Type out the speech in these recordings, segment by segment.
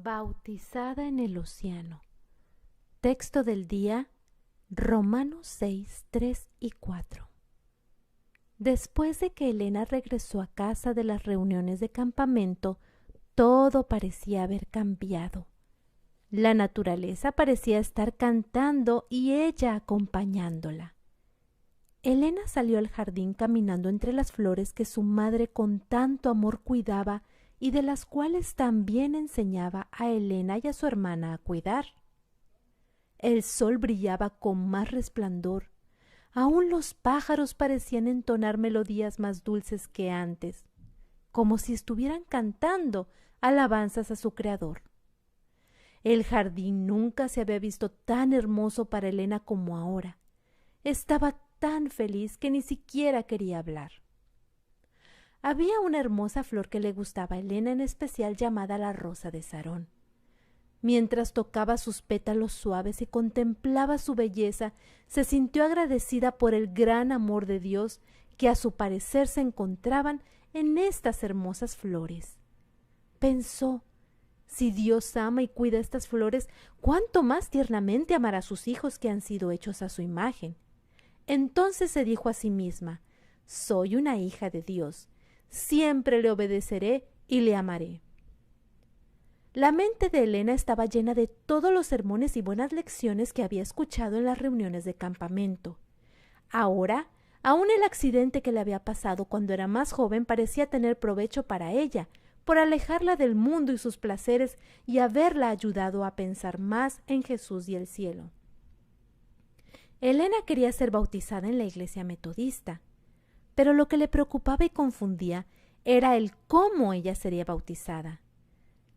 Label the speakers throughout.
Speaker 1: Bautizada en el océano. Texto del día, Romanos 6, 3 y 4. Después de que Elena regresó a casa de las reuniones de campamento, todo parecía haber cambiado. La naturaleza parecía estar cantando y ella acompañándola. Elena salió al jardín caminando entre las flores que su madre con tanto amor cuidaba y de las cuales también enseñaba a Elena y a su hermana a cuidar. El sol brillaba con más resplandor. Aún los pájaros parecían entonar melodías más dulces que antes, como si estuvieran cantando alabanzas a su creador. El jardín nunca se había visto tan hermoso para Elena como ahora. Estaba tan feliz que ni siquiera quería hablar. Había una hermosa flor que le gustaba a Elena, en especial llamada la rosa de Sarón. Mientras tocaba sus pétalos suaves y contemplaba su belleza, se sintió agradecida por el gran amor de Dios que a su parecer se encontraban en estas hermosas flores. Pensó, si Dios ama y cuida estas flores, ¿cuánto más tiernamente amará a sus hijos que han sido hechos a su imagen? Entonces se dijo a sí misma, soy una hija de Dios. Siempre le obedeceré y le amaré. La mente de Elena estaba llena de todos los sermones y buenas lecciones que había escuchado en las reuniones de campamento. Ahora, aun el accidente que le había pasado cuando era más joven parecía tener provecho para ella, por alejarla del mundo y sus placeres y haberla ayudado a pensar más en Jesús y el cielo. Elena quería ser bautizada en la iglesia metodista, pero lo que le preocupaba y confundía era el cómo ella sería bautizada.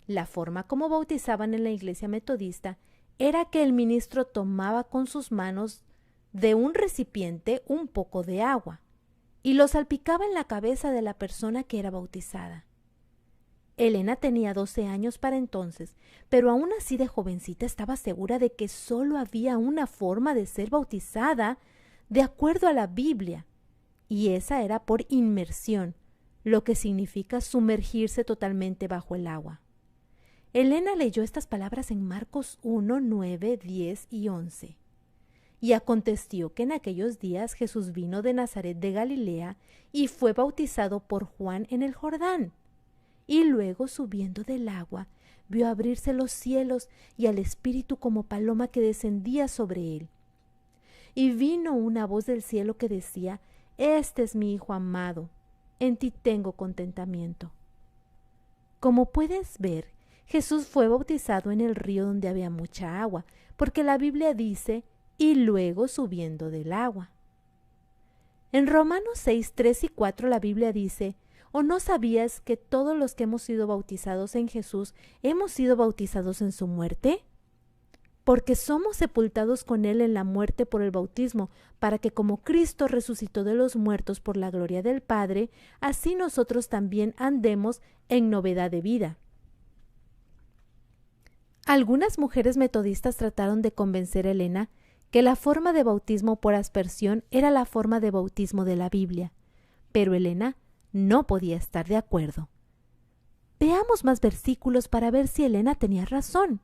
Speaker 1: La forma como bautizaban en la iglesia metodista era que el ministro tomaba con sus manos de un recipiente un poco de agua y lo salpicaba en la cabeza de la persona que era bautizada. Elena tenía 12 años para entonces, pero aún así de jovencita estaba segura de que solo había una forma de ser bautizada de acuerdo a la Biblia, y esa era por inmersión, lo que significa sumergirse totalmente bajo el agua. Elena leyó estas palabras en Marcos 1, 9, 10 y 11. Y aconteció que en aquellos días Jesús vino de Nazaret de Galilea y fue bautizado por Juan en el Jordán. Y luego, subiendo del agua, vio abrirse los cielos y al Espíritu como paloma que descendía sobre él. Y vino una voz del cielo que decía, este es mi Hijo amado, en ti tengo contentamiento. Como puedes ver, Jesús fue bautizado en el río donde había mucha agua, porque la Biblia dice, y luego subiendo del agua. En Romanos 6, 3 y 4 la Biblia dice, ¿o no sabías que todos los que hemos sido bautizados en Jesús hemos sido bautizados en su muerte? Porque somos sepultados con él en la muerte por el bautismo, para que como Cristo resucitó de los muertos por la gloria del Padre, así nosotros también andemos en novedad de vida. Algunas mujeres metodistas trataron de convencer a Elena que la forma de bautismo por aspersión era la forma de bautismo de la Biblia, pero Elena no podía estar de acuerdo. Veamos más versículos para ver si Elena tenía razón.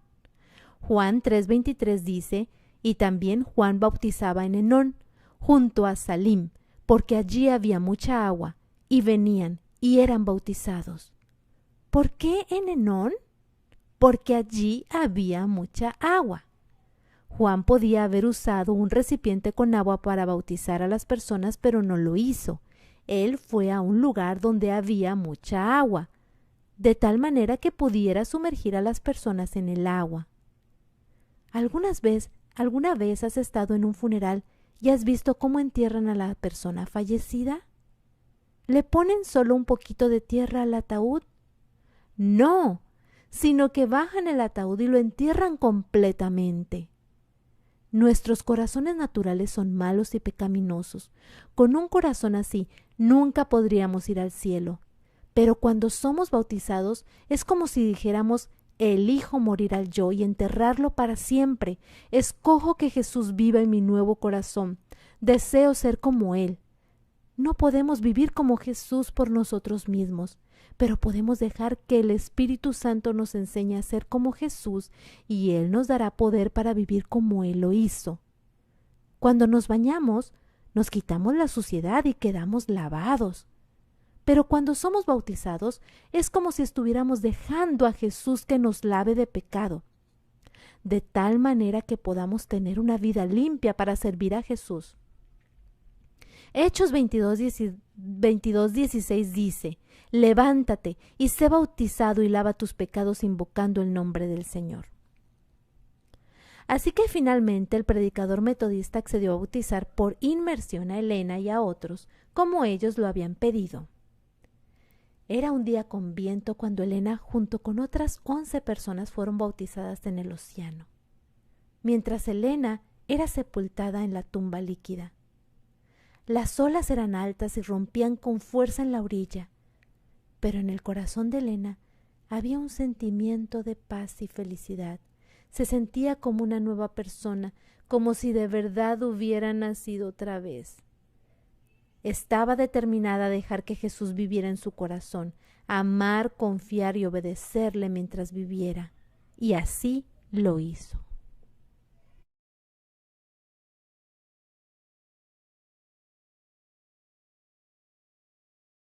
Speaker 1: Juan 3:23 dice, y también Juan bautizaba en Enón, junto a Salim, porque allí había mucha agua, y venían y eran bautizados. ¿Por qué en Enón? Porque allí había mucha agua. Juan podía haber usado un recipiente con agua para bautizar a las personas, pero no lo hizo. Él fue a un lugar donde había mucha agua, de tal manera que pudiera sumergir a las personas en el agua. ¿Alguna vez has estado en un funeral y has visto cómo entierran a la persona fallecida? ¿Le ponen solo un poquito de tierra al ataúd? No, sino que bajan el ataúd y lo entierran completamente. Nuestros corazones naturales son malos y pecaminosos. Con un corazón así, nunca podríamos ir al cielo. Pero cuando somos bautizados, es como si dijéramos, elijo morir al yo y enterrarlo para siempre. Escojo que Jesús viva en mi nuevo corazón. Deseo ser como Él. No podemos vivir como Jesús por nosotros mismos, pero podemos dejar que el Espíritu Santo nos enseñe a ser como Jesús y Él nos dará poder para vivir como Él lo hizo. Cuando nos bañamos, nos quitamos la suciedad y quedamos lavados. Pero cuando somos bautizados, es como si estuviéramos dejando a Jesús que nos lave de pecado, de tal manera que podamos tener una vida limpia para servir a Jesús. Hechos 22:16 dice: levántate y sé bautizado y lava tus pecados invocando el nombre del Señor. Así que finalmente el predicador metodista accedió a bautizar por inmersión a Elena y a otros, como ellos lo habían pedido. Era un día con viento cuando Elena, junto con otras 11 personas, fueron bautizadas en el océano, mientras Elena era sepultada en la tumba líquida. Las olas eran altas y rompían con fuerza en la orilla, pero en el corazón de Elena había un sentimiento de paz y felicidad. Se sentía como una nueva persona, como si de verdad hubiera nacido otra vez. Estaba determinada a dejar que Jesús viviera en su corazón, a amar, confiar y obedecerle mientras viviera, y así lo hizo.